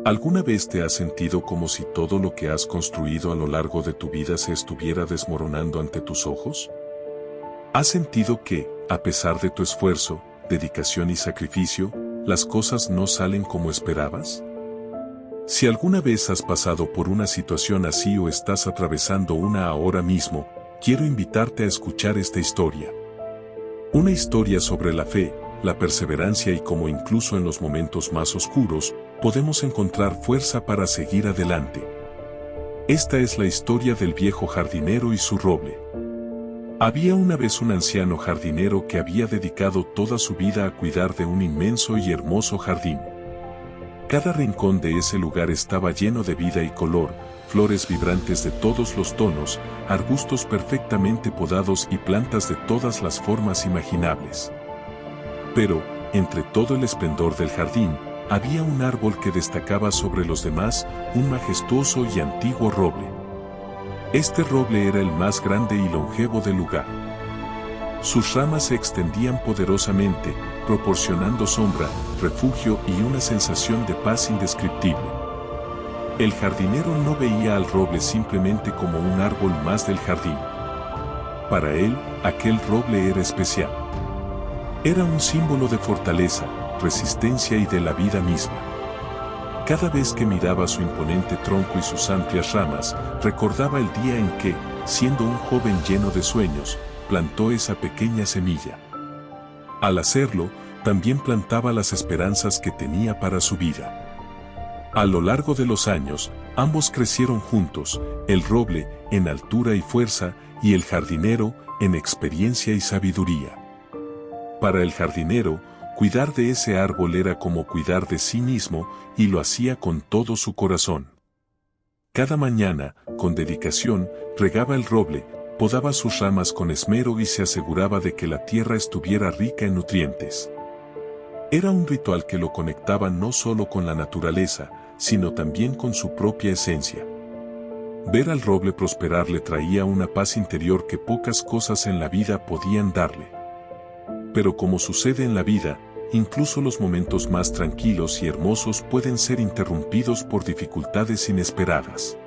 ¿Alguna vez te has sentido como si todo lo que has construido a lo largo de tu vida se estuviera desmoronando ante tus ojos? ¿Has sentido que, a pesar de tu esfuerzo, dedicación y sacrificio, las cosas no salen como esperabas? Si alguna vez has pasado por una situación así o estás atravesando una ahora mismo, quiero invitarte a escuchar esta historia. Una historia sobre la fe, la perseverancia y cómo incluso en los momentos más oscuros, podemos encontrar fuerza para seguir adelante. Esta es la historia del viejo jardinero y su roble. Había una vez un anciano jardinero que había dedicado toda su vida a cuidar de un inmenso y hermoso jardín. Cada rincón de ese lugar estaba lleno de vida y color, flores vibrantes de todos los tonos, arbustos perfectamente podados y plantas de todas las formas imaginables. Pero, entre todo el esplendor del jardín, había un árbol que destacaba sobre los demás, un majestuoso y antiguo roble. Este roble era el más grande y longevo del lugar. Sus ramas se extendían poderosamente, proporcionando sombra, refugio y una sensación de paz indescriptible. El jardinero no veía al roble simplemente como un árbol más del jardín. Para él, aquel roble era especial. Era un símbolo de fortaleza, resistencia y de la vida misma. Cada vez que miraba su imponente tronco y sus amplias ramas, recordaba el día en que, siendo un joven lleno de sueños, plantó esa pequeña semilla. Al hacerlo, también plantaba las esperanzas que tenía para su vida. A lo largo de los años, ambos crecieron juntos, el roble en altura y fuerza, y el jardinero en experiencia y sabiduría. Para el jardinero, cuidar de ese árbol era como cuidar de sí mismo, y lo hacía con todo su corazón. Cada mañana, con dedicación, regaba el roble, podaba sus ramas con esmero y se aseguraba de que la tierra estuviera rica en nutrientes. Era un ritual que lo conectaba no solo con la naturaleza, sino también con su propia esencia. Ver al roble prosperar le traía una paz interior que pocas cosas en la vida podían darle. Pero como sucede en la vida, incluso los momentos más tranquilos y hermosos pueden ser interrumpidos por dificultades inesperadas.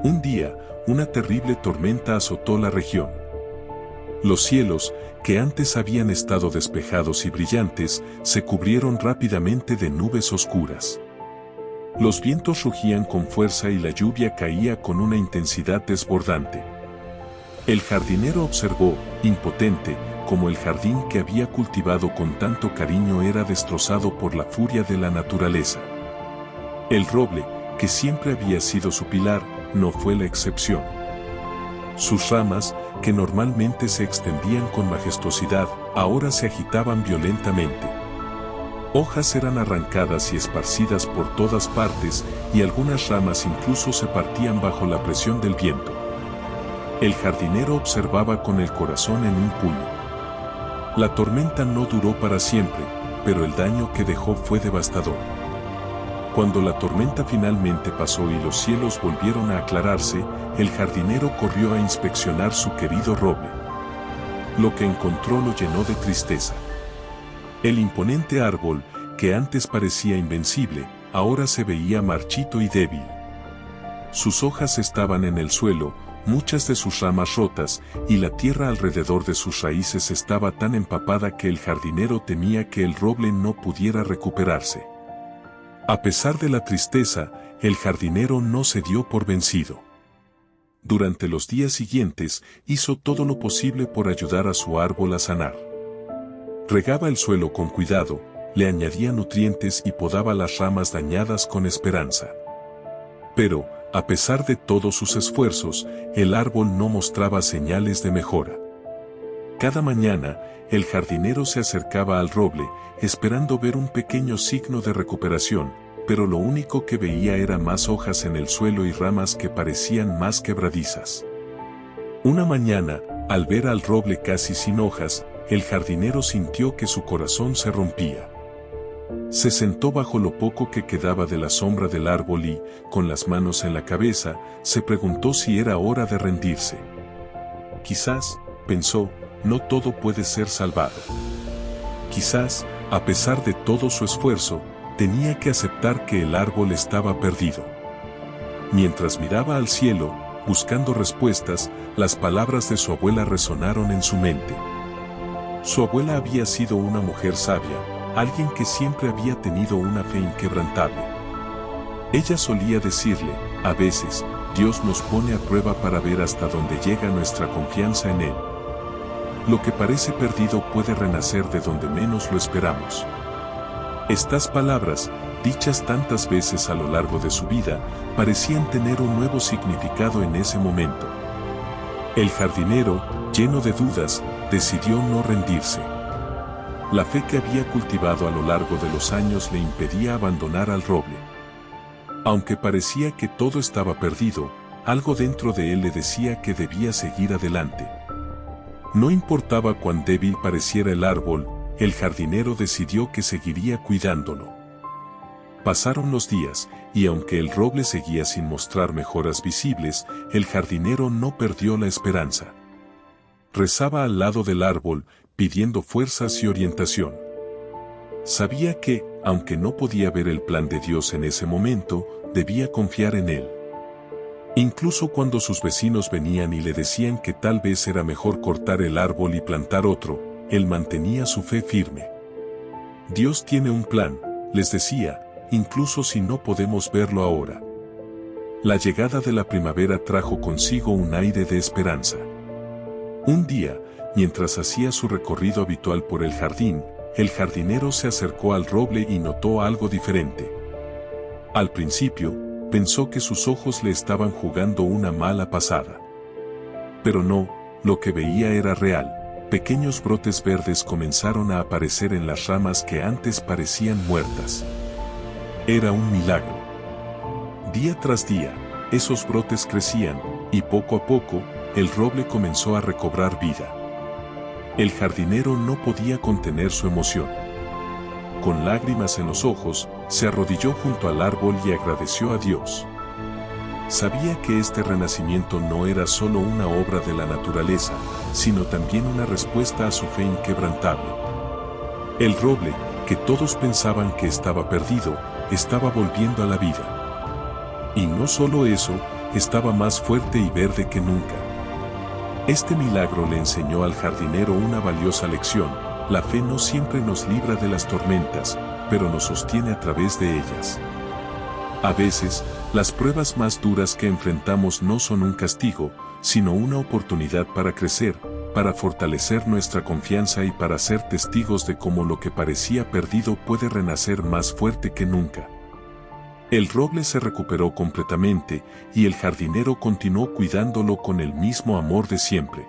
Un día, una terrible tormenta azotó la región. Los cielos, que antes habían estado despejados y brillantes, se cubrieron rápidamente de nubes oscuras. Los vientos rugían con fuerza y la lluvia caía con una intensidad desbordante. El jardinero observó, impotente, como el jardín que había cultivado con tanto cariño era destrozado por la furia de la naturaleza. El roble, que siempre había sido su pilar, no fue la excepción. Sus ramas, que normalmente se extendían con majestuosidad, ahora se agitaban violentamente. Hojas eran arrancadas y esparcidas por todas partes, y algunas ramas incluso se partían bajo la presión del viento. El jardinero observaba con el corazón en un puño. La tormenta no duró para siempre, pero el daño que dejó fue devastador. Cuando la tormenta finalmente pasó y los cielos volvieron a aclararse, el jardinero corrió a inspeccionar su querido roble. Lo que encontró lo llenó de tristeza. El imponente árbol, que antes parecía invencible, ahora se veía marchito y débil. Sus hojas estaban en el suelo, muchas de sus ramas rotas, y la tierra alrededor de sus raíces estaba tan empapada que el jardinero temía que el roble no pudiera recuperarse. A pesar de la tristeza, el jardinero no se dio por vencido. Durante los días siguientes, hizo todo lo posible por ayudar a su árbol a sanar. Regaba el suelo con cuidado, le añadía nutrientes y podaba las ramas dañadas con esperanza. Pero, a pesar de todos sus esfuerzos, el árbol no mostraba señales de mejora. Cada mañana, el jardinero se acercaba al roble, esperando ver un pequeño signo de recuperación, pero lo único que veía era más hojas en el suelo y ramas que parecían más quebradizas. Una mañana, al ver al roble casi sin hojas, el jardinero sintió que su corazón se rompía. Se sentó bajo lo poco que quedaba de la sombra del árbol y, con las manos en la cabeza, se preguntó si era hora de rendirse. Quizás, pensó, no todo puede ser salvado. Quizás, a pesar de todo su esfuerzo, tenía que aceptar que el árbol estaba perdido. Mientras miraba al cielo, buscando respuestas, las palabras de su abuela resonaron en su mente. Su abuela había sido una mujer sabia, alguien que siempre había tenido una fe inquebrantable. Ella solía decirle, a veces, Dios nos pone a prueba para ver hasta dónde llega nuestra confianza en Él. Lo que parece perdido puede renacer de donde menos lo esperamos. Estas palabras, dichas tantas veces a lo largo de su vida, parecían tener un nuevo significado en ese momento. El jardinero, lleno de dudas, decidió no rendirse. La fe que había cultivado a lo largo de los años le impedía abandonar al roble. Aunque parecía que todo estaba perdido, algo dentro de él le decía que debía seguir adelante. No importaba cuán débil pareciera el árbol, el jardinero decidió que seguiría cuidándolo. Pasaron los días, y aunque el roble seguía sin mostrar mejoras visibles, el jardinero no perdió la esperanza. Rezaba al lado del árbol, pidiendo fuerzas y orientación. Sabía que, aunque no podía ver el plan de Dios en ese momento, debía confiar en Él. Incluso cuando sus vecinos venían y le decían que tal vez era mejor cortar el árbol y plantar otro, él mantenía su fe firme. Dios tiene un plan, les decía, incluso si no podemos verlo ahora. La llegada de la primavera trajo consigo un aire de esperanza. Un día, mientras hacía su recorrido habitual por el jardín, el jardinero se acercó al roble y notó algo diferente. Al principio, pensó que sus ojos le estaban jugando una mala pasada. Pero no, lo que veía era real. Pequeños brotes verdes comenzaron a aparecer en las ramas que antes parecían muertas. Era un milagro. Día tras día, esos brotes crecían, y poco a poco, el roble comenzó a recobrar vida. El jardinero no podía contener su emoción. Con lágrimas en los ojos, se arrodilló junto al árbol y agradeció a Dios. Sabía que este renacimiento no era solo una obra de la naturaleza, sino también una respuesta a su fe inquebrantable. El roble, que todos pensaban que estaba perdido, estaba volviendo a la vida. Y no solo eso, estaba más fuerte y verde que nunca. Este milagro le enseñó al jardinero una valiosa lección: la fe no siempre nos libra de las tormentas, pero nos sostiene a través de ellas. A veces, las pruebas más duras que enfrentamos no son un castigo, sino una oportunidad para crecer, para fortalecer nuestra confianza y para ser testigos de cómo lo que parecía perdido puede renacer más fuerte que nunca. El roble se recuperó completamente, y el jardinero continuó cuidándolo con el mismo amor de siempre.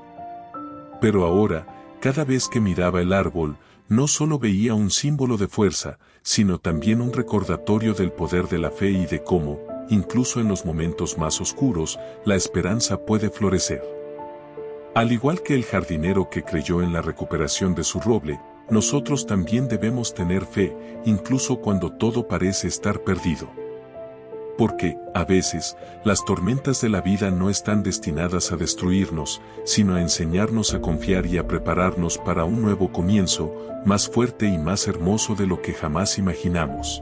Pero ahora, cada vez que miraba el árbol, no solo veía un símbolo de fuerza, sino también un recordatorio del poder de la fe y de cómo, incluso en los momentos más oscuros, la esperanza puede florecer. Al igual que el jardinero que creyó en la recuperación de su roble, nosotros también debemos tener fe, incluso cuando todo parece estar perdido. Porque, a veces, las tormentas de la vida no están destinadas a destruirnos, sino a enseñarnos a confiar y a prepararnos para un nuevo comienzo, más fuerte y más hermoso de lo que jamás imaginamos.